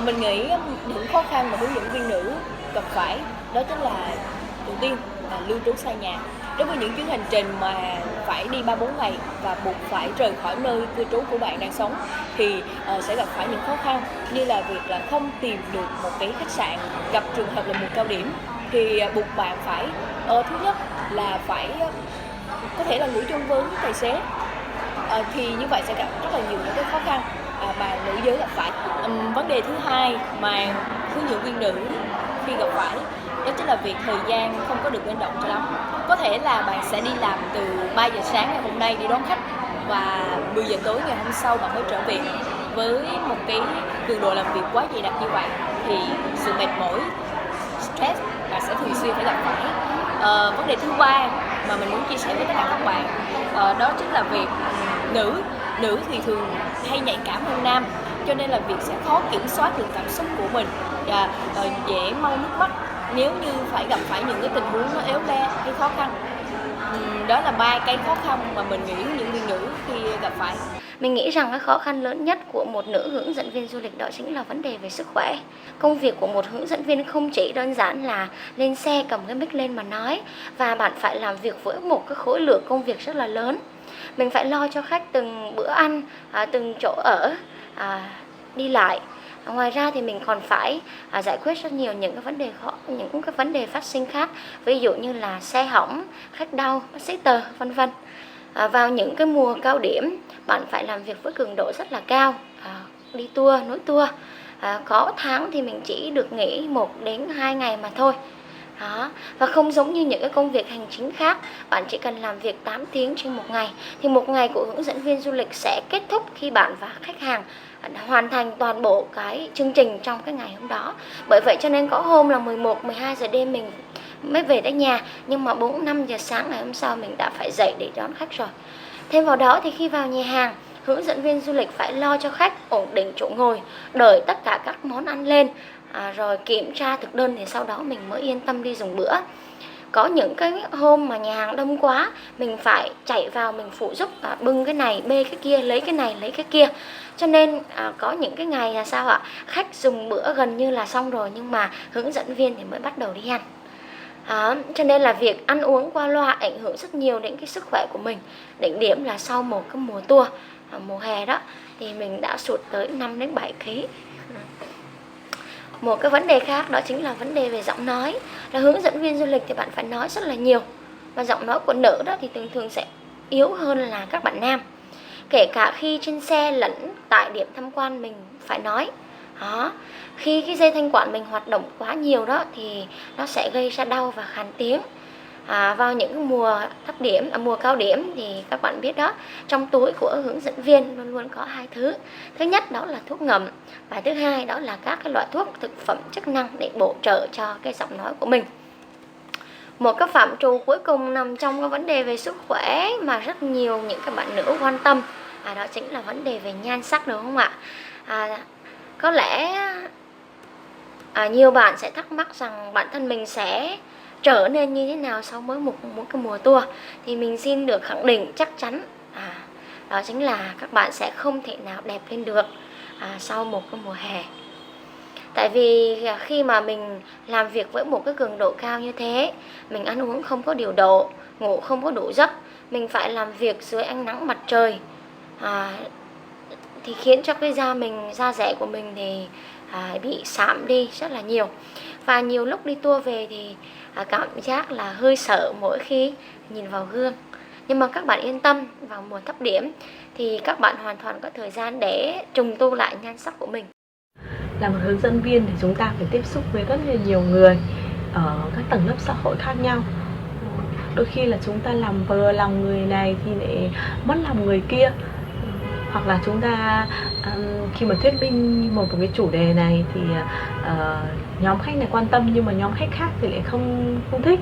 Mình nghĩ những khó khăn mà hướng dẫn viên nữ gặp phải đó chính là đầu tiên là lưu trú xa nhà. Đối với những chuyến hành trình mà phải đi 3-4 ngày và buộc phải rời khỏi nơi cư trú của bạn đang sống thì sẽ gặp phải những khó khăn như là việc là không tìm được một cái khách sạn, gặp trường hợp là mùa cao điểm thì buộc bạn phải thứ nhất là phải có thể là ngủ chung với tài xế. Thì như vậy sẽ gặp rất là nhiều những cái khó khăn mà nữ giới gặp phải. Vấn đề thứ hai mà hướng dẫn viên nữ khi gặp phải đó chính là việc thời gian không có được linh động cho lắm. Có thể là bạn sẽ đi làm từ 3 giờ sáng ngày hôm nay đi đón khách và 10 giờ tối ngày hôm sau bạn mới trở về. Với một cái cường độ làm việc quá dày đặc như vậy thì sự mệt mỏi, stress bạn sẽ thường xuyên phải gặp phải. Vấn đề thứ ba mà mình muốn chia sẻ với tất cả các bạn đó chính là việc nữ thì thường hay nhạy cảm hơn nam, cho nên là việc sẽ khó kiểm soát được cảm xúc của mình và dễ mau nước mắt nếu như phải gặp phải những cái tình huống nó éo le hay khó khăn. Đó là ba cái khó khăn mà mình nghĩ những viên nữ khi gặp phải. Mình nghĩ rằng cái khó khăn lớn nhất của một nữ hướng dẫn viên du lịch đó chính là vấn đề về sức khỏe. Công việc của một hướng dẫn viên không chỉ đơn giản là lên xe cầm cái mic lên mà nói, và bạn phải làm việc với một cái khối lượng công việc rất là lớn. Mình phải lo cho khách từng bữa ăn, từng chỗ ở, đi lại. Ngoài ra thì mình còn phải giải quyết rất nhiều những cái vấn đề phát sinh khác, ví dụ như là xe hỏng, khách đau, giấy tờ, vân vân. Vào những cái mùa cao điểm, bạn phải làm việc với cường độ rất là cao, đi tour, nối tour. Có tháng thì mình chỉ được nghỉ 1 đến 2 ngày mà thôi. Đó. Và không giống như những cái công việc hành chính khác, bạn chỉ cần làm việc 8 tiếng trên một ngày. Thì một ngày của hướng dẫn viên du lịch sẽ kết thúc khi bạn và khách hàng hoàn thành toàn bộ cái chương trình trong cái ngày hôm đó. Bởi vậy cho nên có hôm là 11, 12 giờ đêm mình mới về đến nhà, nhưng mà 4, 5 giờ sáng ngày hôm sau mình đã phải dậy để đón khách rồi. Thêm vào đó thì khi vào nhà hàng, hướng dẫn viên du lịch phải lo cho khách ổn định chỗ ngồi, đợi tất cả các món ăn lên, rồi kiểm tra thực đơn thì sau đó mình mới yên tâm đi dùng bữa. Có những cái hôm mà nhà hàng đông quá, mình phải chạy vào mình phụ giúp, bưng cái này, bê cái kia, lấy cái này, lấy cái kia. Cho nên có những cái ngày là sao ạ? Khách dùng bữa gần như là xong rồi, nhưng mà hướng dẫn viên thì mới bắt đầu đi ăn. Cho nên là việc ăn uống qua loa ảnh hưởng rất nhiều đến cái sức khỏe của mình. Đỉnh điểm là sau một cái mùa tour, mùa hè đó, thì mình đã sụt tới 5 đến 7 kg. Một cái vấn đề khác đó chính là vấn đề về giọng nói. Là hướng dẫn viên du lịch thì bạn phải nói rất là nhiều, và giọng nói của nữ đó thì thường thường sẽ yếu hơn là các bạn nam. Kể cả khi trên xe lẫn tại điểm tham quan mình phải nói. Đó. Khi cái dây thanh quản mình hoạt động quá nhiều đó thì nó sẽ gây ra đau và khàn tiếng. Vào những mùa mùa cao điểm thì các bạn biết đó, trong túi của hướng dẫn viên luôn luôn có 2 thứ. Thứ nhất đó là thuốc ngậm, và thứ hai đó là các cái loại thuốc thực phẩm chức năng để bổ trợ cho cái giọng nói của mình. Một cái phạm trù cuối cùng nằm trong cái vấn đề về sức khỏe mà rất nhiều những các bạn nữ quan tâm, đó chính là vấn đề về nhan sắc, đúng không ạ? Có lẽ nhiều bạn sẽ thắc mắc rằng bản thân mình sẽ trở nên như thế nào sau mỗi cái mùa tour. Thì mình xin được khẳng định chắc chắn đó chính là các bạn sẽ không thể nào đẹp lên được sau một cái mùa hè. Tại vì khi mà mình làm việc với một cái cường độ cao như thế, mình ăn uống không có điều độ, ngủ không có đủ giấc, mình phải làm việc dưới ánh nắng mặt trời, thì khiến cho cái da rẻ của mình thì bị sạm đi rất là nhiều. Và nhiều lúc đi tour về thì cảm giác là hơi sợ mỗi khi nhìn vào gương. Nhưng mà các bạn yên tâm, vào mùa thấp điểm thì các bạn hoàn toàn có thời gian để trùng tu lại nhan sắc của mình. Là một hướng dẫn viên thì chúng ta phải tiếp xúc với rất là nhiều người ở các tầng lớp xã hội khác nhau. Đôi khi là chúng ta làm vờ lòng người này thì lại mất lòng người kia. Hoặc là chúng ta khi mà thuyết minh một cái chủ đề này thì nhóm khách này quan tâm, nhưng mà nhóm khách khác thì lại không thích.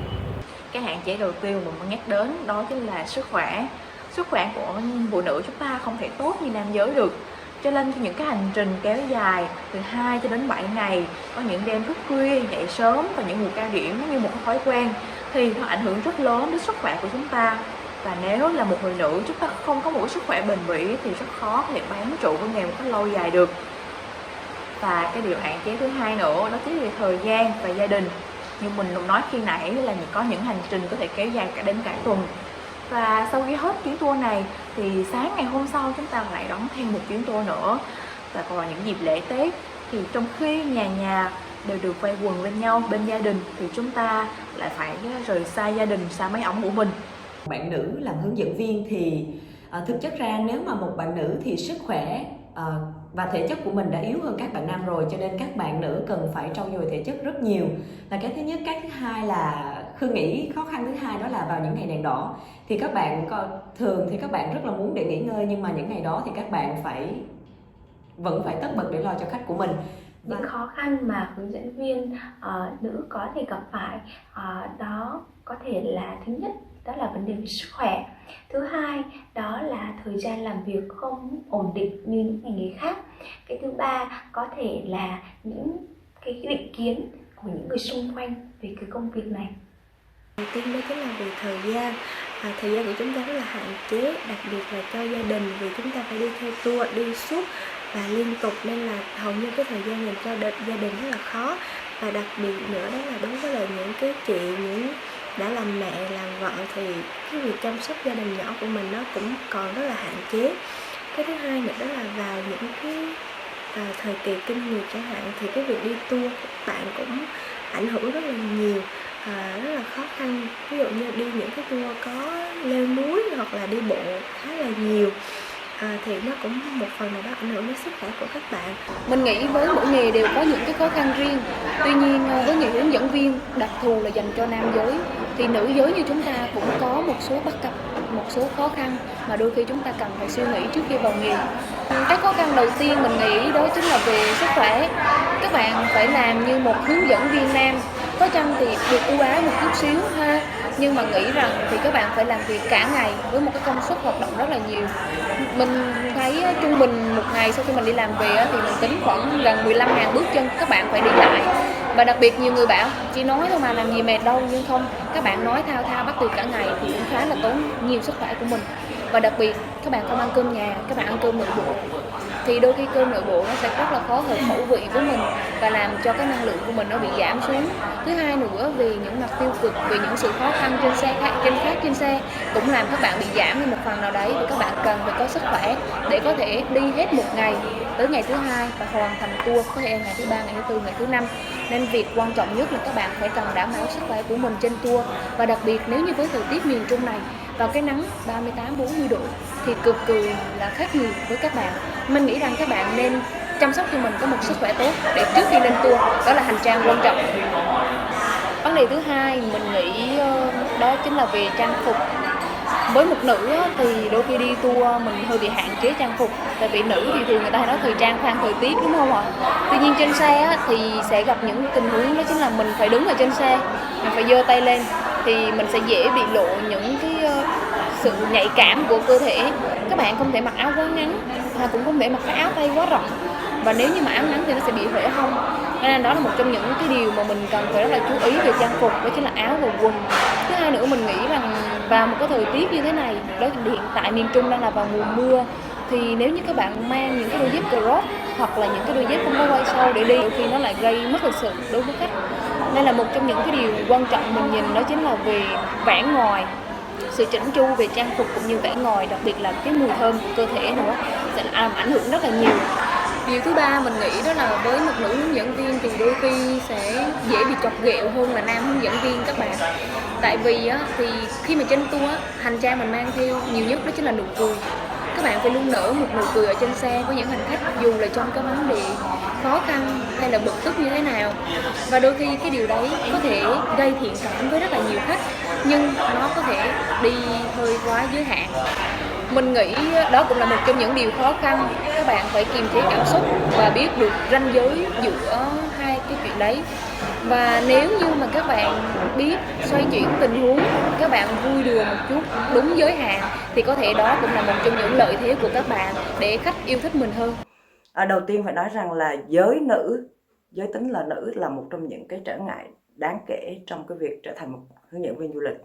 Cái hạn chế đầu tiên mà mình nhắc đến đó chính là sức khỏe. Sức khỏe của phụ nữ chúng ta không thể tốt như nam giới được. Cho nên những cái hành trình kéo dài từ 2 cho đến 7 ngày, có những đêm thức khuya, dậy sớm và những mùa cao điểm như một cái thói quen thì nó ảnh hưởng rất lớn đến sức khỏe của chúng ta. Và nếu là một người nữ chúng ta không có một sức khỏe bền bỉ thì rất khó có thể bám trụ với nghề một cách lâu dài được. Và cái điều hạn chế thứ hai nữa đó chính là thời gian và gia đình. Như mình nói khi nãy là có những hành trình có thể kéo dài đến cả tuần. Và sau khi hết chuyến tour này thì sáng ngày hôm sau chúng ta lại đón thêm một chuyến tour nữa. Và còn những dịp lễ Tết thì trong khi nhà nhà đều được quay quần bên nhau, bên gia đình, thì chúng ta lại phải rời xa gia đình, xa mái ấm của mình. Bạn nữ làm hướng dẫn viên thì thực chất ra nếu mà một bạn nữ thì sức khỏe và thể chất của mình đã yếu hơn các bạn nam rồi, cho nên các bạn nữ cần phải trau dồi thể chất rất nhiều, là cái thứ nhất. Cái thứ hai là Khương nghĩ khó khăn thứ hai đó là vào những ngày đèn đỏ thì các bạn thường thì các bạn rất là muốn để nghỉ ngơi, nhưng mà những ngày đó thì các bạn vẫn phải tất bật để lo cho khách của mình. Những khó khăn mà hướng dẫn viên nữ có thể gặp phải đó có thể là thứ nhất đó là vấn đề về sức khỏe, thứ hai đó là thời gian làm việc không ổn định như những ngành nghề khác, cái thứ ba có thể là những cái định kiến của những người xung quanh về cái công việc này. Đầu tiên đó chính là về thời gian. Thời gian của chúng ta rất là hạn chế, đặc biệt là cho gia đình, vì chúng ta phải đi theo tour, đi suốt và liên tục, nên là hầu như cái thời gian dành cho gia đình rất là khó. Và đặc biệt nữa đó là đối với lại những cái chị, những đã làm mẹ, làm vợ thì cái việc chăm sóc gia đình nhỏ của mình nó cũng còn rất là hạn chế. Cái thứ hai nữa đó là vào những cái thời kỳ kinh nguyệt chẳng hạn, thì cái việc đi tour các bạn cũng ảnh hưởng rất là nhiều, rất là khó khăn. Ví dụ như đi những cái tour có leo núi hoặc là đi bộ khá là nhiều, thì nó cũng một phần nào đó ảnh hưởng đến sức khỏe của các bạn. Mình nghĩ với mỗi nghề đều có những cái khó khăn riêng. Tuy nhiên với nghề hướng dẫn viên đặc thù là dành cho nam giới thì nữ giới như chúng ta cũng có một số bất cập, một số khó khăn mà đôi khi chúng ta cần phải suy nghĩ trước khi vào nghề. Cái khó khăn đầu tiên mình nghĩ đó chính là về sức khỏe. Các bạn phải làm như một hướng dẫn viên nam, có chăng thì được ưu ái một chút xíu ha, nhưng mà nghĩ rằng thì các bạn phải làm việc cả ngày với một cái công suất hoạt động rất là nhiều. Mình thấy trung bình một ngày sau khi mình đi làm về thì mình tính khoảng gần 15.000 bước chân các bạn phải đi lại. Và đặc biệt nhiều người bảo chỉ nói thôi mà làm gì mệt đâu, nhưng không, các bạn nói thao thao bắt tuyệt cả ngày thì cũng khá là tốn nhiều sức khỏe của mình. Và đặc biệt các bạn không ăn cơm nhà, các bạn ăn cơm nội bộ thì đôi khi cơm nội bộ nó sẽ rất là khó hợp khẩu vị với mình và làm cho cái năng lượng của mình nó bị giảm xuống. Thứ hai nữa, vì những mặt tiêu cực, vì những sự khó khăn trên xe cũng làm các bạn bị giảm đi một phần nào đấy, thì các bạn cần phải có sức khỏe để có thể đi hết một ngày tới ngày thứ hai và hoàn thành tour có thể ngày thứ ba, ngày thứ tư, ngày thứ năm. Nên việc quan trọng nhất là các bạn phải cần đảm bảo sức khỏe của mình trên tour. Và đặc biệt nếu như với thời tiết miền Trung này vào cái nắng 38-40 độ thì cực kỳ là khắc nghiệt với các bạn. Mình nghĩ rằng các bạn nên chăm sóc cho mình có một sức khỏe tốt để trước khi lên tour, đó là hành trang quan trọng. Vấn đề thứ hai mình nghĩ đó chính là về trang phục. Với một nữ thì đôi khi đi tour mình hơi bị hạn chế trang phục, tại vì nữ thì thường người ta hay nói thời trang khoan thời tiết, đúng không ạ? Tuy nhiên trên xe thì sẽ gặp những tình huống đó chính là mình phải đứng ở trên xe, mình phải giơ tay lên thì mình sẽ dễ bị lộ những cái sự nhạy cảm của cơ thể. Các bạn không thể mặc áo quá ngắn, cũng không thể mặc cái áo tay quá rộng, và nếu như mà áo ngắn thì nó sẽ bị hở hông. Nên đó là một trong những cái điều mà mình cần phải rất là chú ý về trang phục, đó chính là áo và quần. Thứ hai nữa mình nghĩ rằng vào một cái thời tiết như thế này, đó hiện tại miền Trung đang là vào mùa mưa, thì nếu như các bạn mang những cái đôi dép crop hoặc là những cái đôi dép không có quai sâu để đi, đôi khi nó lại gây mất lịch sự đối với khách. Nên là một trong những cái điều quan trọng mình nhìn đó chính là về vẻ ngoài, sự chỉnh chu về trang phục cũng như vẻ ngoài, đặc biệt là cái mùi thơm của cơ thể nữa sẽ làm ảnh hưởng rất là nhiều. Điều thứ ba mình nghĩ đó là với một nữ hướng dẫn viên thì đôi khi sẽ dễ bị chọc ghẹo hơn là nam hướng dẫn viên các bạn. Tại vì thì khi mà trên tour hành trang mình mang theo nhiều nhất đó chính là nụ cười. Các bạn phải luôn nở một nụ cười ở trên xe với những hành khách, dù là trong cái vấn đề khó khăn hay là bực tức như thế nào. Và đôi khi cái điều đấy có thể gây thiện cảm với rất là nhiều khách, nhưng nó có thể đi hơi quá giới hạn. Mình nghĩ đó cũng là một trong những điều khó khăn. Các bạn phải kiềm chế cảm xúc và biết được ranh giới giữa hai cái chuyện đấy. Và nếu như mà các bạn biết xoay chuyển tình huống, các bạn vui đùa một chút đúng giới hạn, thì có thể đó cũng là một trong những lợi thế của các bạn để khách yêu thích mình hơn. Đầu tiên phải nói rằng là giới tính là nữ là một trong những cái trở ngại đáng kể trong cái việc trở thành một hướng dẫn viên du lịch.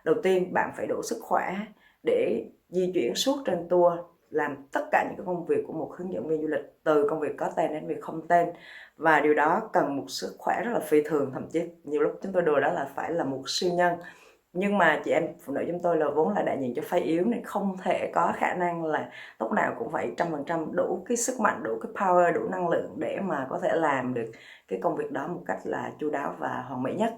Đầu tiên bạn phải đủ sức khỏe để di chuyển suốt trên tour làm tất cả những cái công việc của một hướng dẫn viên du lịch, từ công việc có tên đến việc không tên. Và điều đó cần một sức khỏe rất là phi thường, thậm chí nhiều lúc chúng tôi đùa đó là phải là một siêu nhân. Nhưng mà chị em phụ nữ chúng tôi là vốn là đại diện cho phái yếu, nên không thể có khả năng là lúc nào cũng phải 100% đủ cái sức mạnh, đủ cái power, đủ năng lượng để mà có thể làm được cái công việc đó một cách là chu đáo và hoàn mỹ nhất.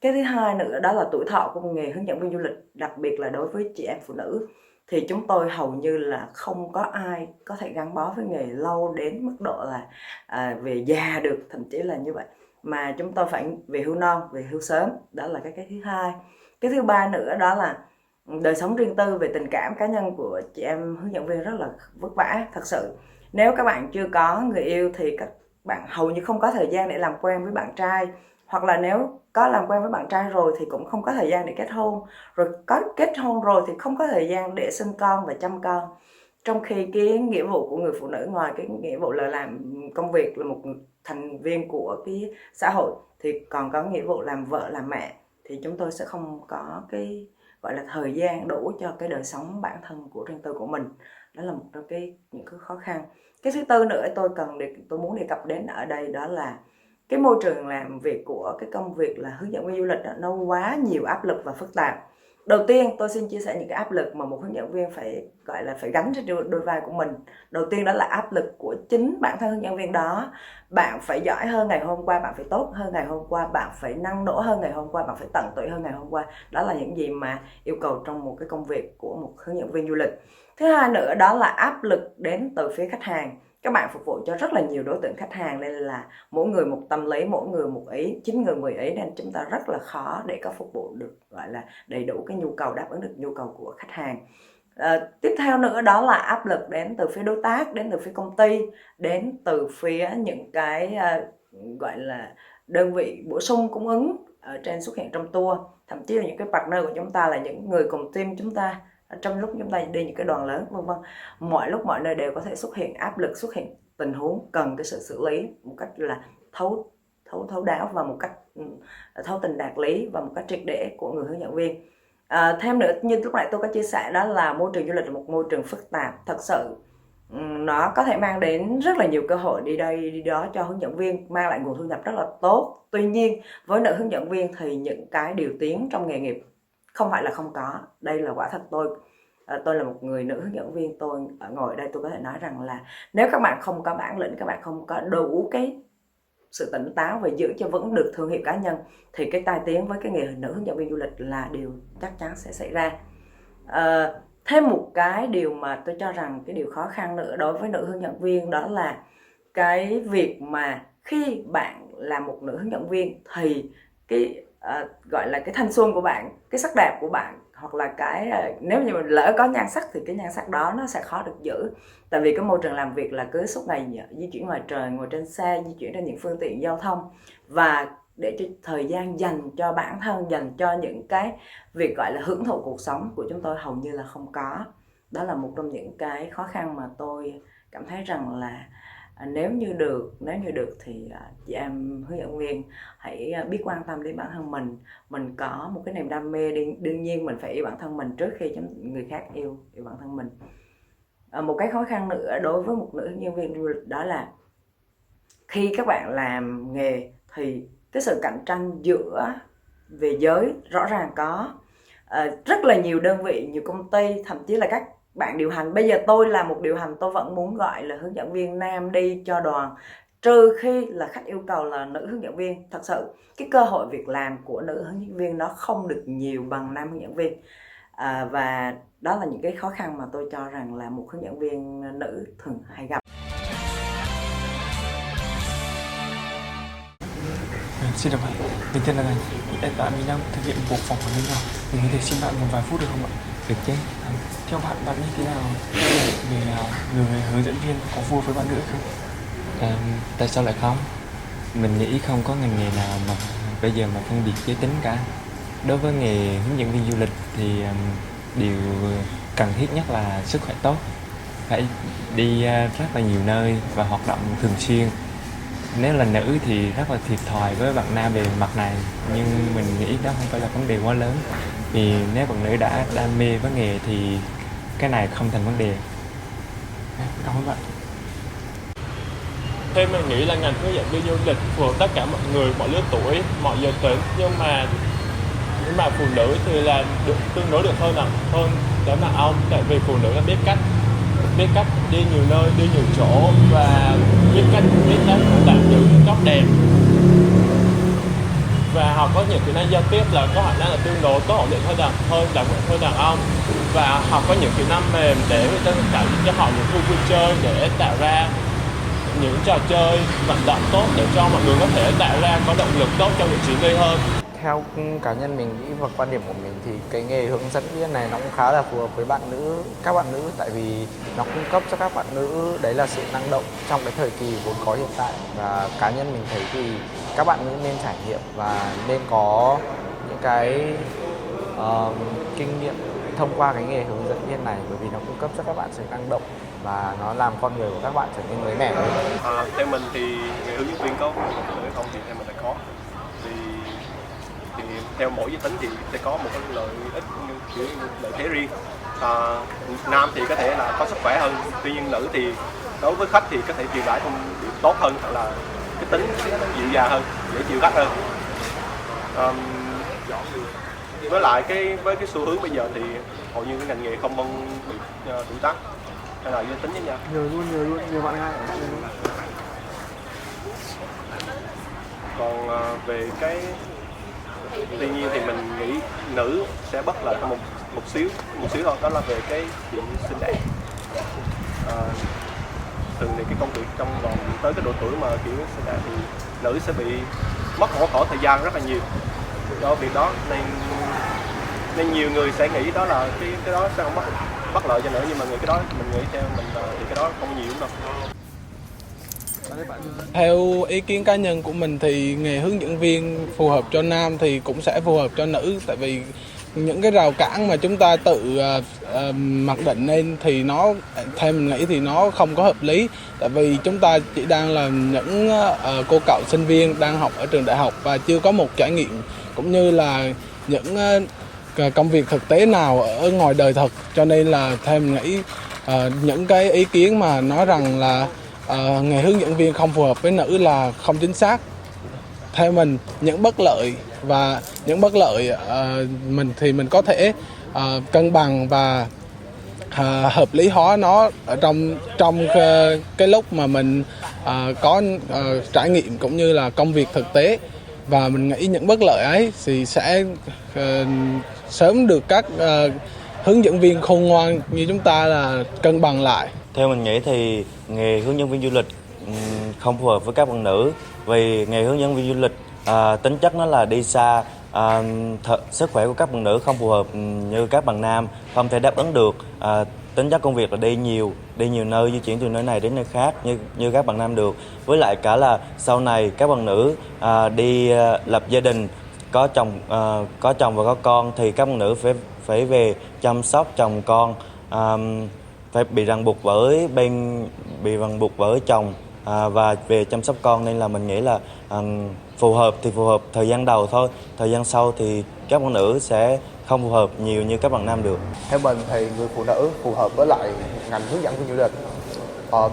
Cái thứ hai nữa đó là tuổi thọ của nghề hướng dẫn viên du lịch, đặc biệt là đối với chị em phụ nữ, thì chúng tôi hầu như là không có ai có thể gắn bó với nghề lâu đến mức độ là về già được, thậm chí là như vậy, mà chúng tôi phải về hưu non, về hưu sớm. Đó là cái thứ hai. Cái thứ ba nữa đó là đời sống riêng tư, về tình cảm cá nhân của chị em hướng dẫn viên rất là vất vả. Thật sự nếu các bạn chưa có người yêu thì các bạn hầu như không có thời gian để làm quen với bạn trai, hoặc là nếu có làm quen với bạn trai rồi thì cũng không có thời gian để kết hôn, rồi có kết hôn rồi thì không có thời gian để sinh con và chăm con. Trong khi cái nghĩa vụ của người phụ nữ, ngoài cái nghĩa vụ là làm công việc, là một thành viên của cái xã hội, thì còn có nghĩa vụ làm vợ, làm mẹ, thì chúng tôi sẽ không có cái gọi là thời gian đủ cho cái đời sống bản thân của riêng tư của mình. Đó là một trong những cái khó khăn. Cái thứ tư nữa tôi muốn đề cập đến ở đây, đó là cái môi trường làm việc của cái công việc là hướng dẫn viên du lịch nó quá nhiều áp lực và phức tạp. Đầu tiên tôi xin chia sẻ những cái áp lực mà một hướng dẫn viên phải gánh trên đôi vai của mình. Đầu tiên đó là áp lực của chính bản thân hướng dẫn viên đó. Bạn phải giỏi hơn ngày hôm qua, bạn phải tốt hơn ngày hôm qua, bạn phải năng nổ hơn ngày hôm qua, bạn phải tận tụy hơn ngày hôm qua. Đó là những gì mà yêu cầu trong một cái công việc của một hướng dẫn viên du lịch. Thứ hai nữa đó là áp lực đến từ phía khách hàng. Các bạn phục vụ cho rất là nhiều đối tượng khách hàng, nên là mỗi người một tâm lý, mỗi người một ý, 9 người 10 ý, nên chúng ta rất là khó để có phục vụ được gọi là đầy đủ cái nhu cầu, đáp ứng được nhu cầu của khách hàng. Tiếp theo nữa đó là áp lực đến từ phía đối tác, đến từ phía công ty, đến từ phía những cái gọi là đơn vị bổ sung cung ứng ở trên xuất hiện trong tour, thậm chí là những cái partner của chúng ta, là những người cùng team chúng ta trong lúc chúng ta đi những cái đoàn lớn, vân vân. Mọi lúc mọi nơi đều có thể xuất hiện áp lực, xuất hiện tình huống cần cái sự xử lý một cách là thấu đáo và một cách thấu tình đạt lý và một cách triệt để của người hướng dẫn viên. Thêm nữa, như lúc nãy tôi có chia sẻ, đó là môi trường du lịch là một môi trường phức tạp. Thật sự nó có thể mang đến rất là nhiều cơ hội đi đây đi đó cho hướng dẫn viên, mang lại nguồn thu nhập rất là tốt. Tuy nhiên với nữ hướng dẫn viên thì những cái điều tiếng trong nghề nghiệp không phải là không có. Đây là quả thật. Tôi là một người nữ hướng dẫn viên, tôi ngồi ở đây tôi có thể nói rằng là nếu các bạn không có bản lĩnh, các bạn không có đủ cái sự tỉnh táo và giữ cho vững được thương hiệu cá nhân, thì cái tai tiếng với cái nghề nữ hướng dẫn viên du lịch là điều chắc chắn sẽ xảy ra. Thêm một cái điều mà tôi cho rằng cái điều khó khăn nữa đối với nữ hướng dẫn viên, đó là cái việc mà khi bạn là một nữ hướng dẫn viên thì cái gọi là cái thanh xuân của bạn, cái sắc đẹp của bạn, hoặc là cái nếu như lỡ có nhan sắc thì cái nhan sắc đó nó sẽ khó được giữ. Tại vì cái môi trường làm việc là cứ suốt ngày di chuyển ngoài trời, ngồi trên xe, di chuyển trên những phương tiện giao thông, và để cho thời gian dành cho bản thân, dành cho những cái việc gọi là hưởng thụ cuộc sống của chúng tôi hầu như là không có. Đó là một trong những cái khó khăn mà tôi cảm thấy rằng là nếu như được thì chị em hướng dẫn viên hãy biết quan tâm đến bản thân mình có một cái niềm đam mê, đương nhiên mình phải yêu bản thân mình trước khi người khác yêu bản thân mình. Một cái khó khăn nữa đối với một nữ hướng dẫn viên du lịch, đó là khi các bạn làm nghề thì cái sự cạnh tranh giữa về giới rõ ràng có. Rất là nhiều đơn vị, nhiều công ty, thậm chí là các bạn điều hành. Bây giờ tôi là một điều hành, tôi vẫn muốn gọi là hướng dẫn viên nam đi cho đoàn, trừ khi là khách yêu cầu là nữ hướng dẫn viên. Thật sự cái cơ hội việc làm của nữ hướng dẫn viên nó không được nhiều bằng nam hướng dẫn viên. Và đó là những cái khó khăn mà tôi cho rằng là một hướng dẫn viên nữ thường hay gặp. Xin chào bạn, mình tên là Thành. Hiện tại mình đang thực hiện một phỏng vấn với nhau. Mình có thể xin bạn một vài phút được không ạ? Được chứ. Theo bạn nghĩ thế nào về người hướng dẫn viên, có phù hợp với bạn nữa không? Tại sao lại không? Mình nghĩ không có ngành nghề nào mà bây giờ mà phân biệt giới tính cả. Đối với nghề hướng dẫn viên du lịch thì điều cần thiết nhất là sức khỏe tốt, phải đi rất là nhiều nơi và hoạt động thường xuyên. Nếu là nữ thì rất là thiệt thòi với bạn nam về mặt này, nhưng mình nghĩ đó không phải là vấn đề quá lớn. Vì nếu bạn nữ đã đam mê với nghề thì cái này không thành vấn đề. Cảm ơn bạn. Theo mình nghĩ là ngành hướng dẫn viên du lịch phù hợp tất cả mọi người, mọi lứa tuổi, mọi giới tính, nhưng mà phụ nữ thì là được tương đối được hơn đàn ông, tại vì phụ nữ là biết cách đi nhiều nơi, đi nhiều chỗ và biết cách tạo những góc đẹp, và họ có nhiều kỹ năng giao tiếp là có khả năng là tương đối tốt ổn định hơn đàn ông, và họ có những kỹ năng mềm để người ta tạo cho họ những khu vui chơi để tạo ra những trò chơi vận động tốt để cho mọi người có thể tạo ra có động lực tốt trong những chuyến đi hơn. Theo cá nhân mình nghĩ và quan điểm của mình thì cái nghề hướng dẫn viên này nó cũng khá là phù hợp với các bạn nữ, tại vì nó cung cấp cho các bạn nữ đấy là sự năng động trong cái thời kỳ vốn có hiện tại, và cá nhân mình thấy thì các bạn nữ nên trải nghiệm và nên có những cái kinh nghiệm thông qua cái nghề hướng dẫn viên này, bởi vì nó cung cấp cho các bạn sự năng động và nó làm con người của các bạn trở nên mới mẻ hơn. Theo mình thì nghề hướng dẫn viên có lợi không thì theo mình là có. Thì theo mỗi giới tính thì sẽ có một cái lợi ích kiểu lợi thế riêng. Nam thì có thể là có sức khỏe hơn, tuy nhiên nữ thì đối với khách thì có thể truyền tải thông điệp tốt hơn, hoặc là cái tính dịu dàng hơn, dễ chịu khách hơn. Với lại với cái xu hướng bây giờ thì hầu như cái ngành nghề không phân biệt tuổi tác hay là giới tính với nhau. Nhiều bạn gái. Còn về tuy nhiên thì mình nghĩ nữ sẽ bất lợi hơn một xíu thôi, đó là về cái chuyện sinh đẻ. Thường thì cái công việc trong vòng tới cái độ tuổi mà kiểu sinh đẻ thì nữ sẽ bị mất một khoảng thời gian rất là nhiều do việc đó, nên nhiều người sẽ nghĩ đó là cái đó sẽ không bất lợi cho nữ, nhưng mà cái đó mình nghĩ theo mình thì cái đó không nhiều đâu. Theo ý kiến cá nhân của mình thì nghề hướng dẫn viên phù hợp cho nam thì cũng sẽ phù hợp cho nữ, tại vì những cái rào cản mà chúng ta tự mặc định lên thì nó, theo mình nghĩ thì nó không có hợp lý, tại vì chúng ta chỉ đang là những cô cậu sinh viên đang học ở trường đại học và chưa có một trải nghiệm cũng như là những công việc thực tế nào ở ngoài đời thật, cho nên là theo mình nghĩ những cái ý kiến mà nói rằng là nghề hướng dẫn viên không phù hợp với nữ là không chính xác. Theo mình, những bất lợi mình có thể cân bằng và hợp lý hóa nó ở trong cái lúc mà mình có trải nghiệm cũng như là công việc thực tế, và mình nghĩ những bất lợi ấy thì sẽ sớm được các hướng dẫn viên khôn ngoan như chúng ta là cân bằng lại. Theo mình nghĩ thì nghề hướng dẫn viên du lịch không phù hợp với các bạn nữ, vì nghề hướng dẫn viên du lịch tính chất nó là đi xa, sức khỏe của các bạn nữ không phù hợp như các bạn nam, không thể đáp ứng được tính chất công việc là đi nhiều nơi, di chuyển từ nơi này đến nơi khác như các bạn nam được. Với lại cả là sau này các bạn nữ đi lập gia đình, có chồng và có con thì các bạn nữ phải về chăm sóc chồng con, phải bị ràng buộc với chồng và về chăm sóc con, nên là mình nghĩ là phù hợp thời gian đầu thôi, thời gian sau thì các bạn nữ sẽ không phù hợp nhiều như các bạn nam được. Theo mình thì người phụ nữ phù hợp với lại ngành hướng dẫn viên du lịch.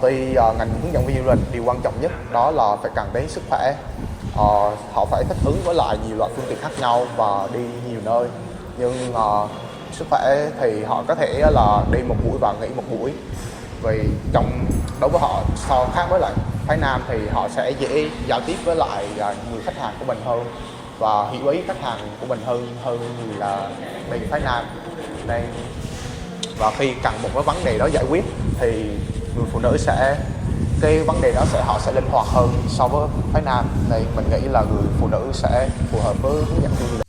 Tuy ngành hướng dẫn viên du lịch điều quan trọng nhất đó là phải cần đến sức khỏe. Họ phải thích ứng với lại nhiều loại phương tiện khác nhau và đi nhiều nơi, nhưng sức khỏe thì họ có thể là đi một buổi và nghỉ một buổi, vì đối với họ khác với lại phái nam thì họ sẽ dễ giao tiếp với lại người khách hàng của mình hơn và hiểu ý khách hàng của mình hơn người là bên phái nam, nên và khi cần một cái vấn đề đó giải quyết thì người phụ nữ cái vấn đề đó họ sẽ linh hoạt hơn so với phái nam, nên mình nghĩ là người phụ nữ sẽ phù hợp với hướng dẫn viên du lịch.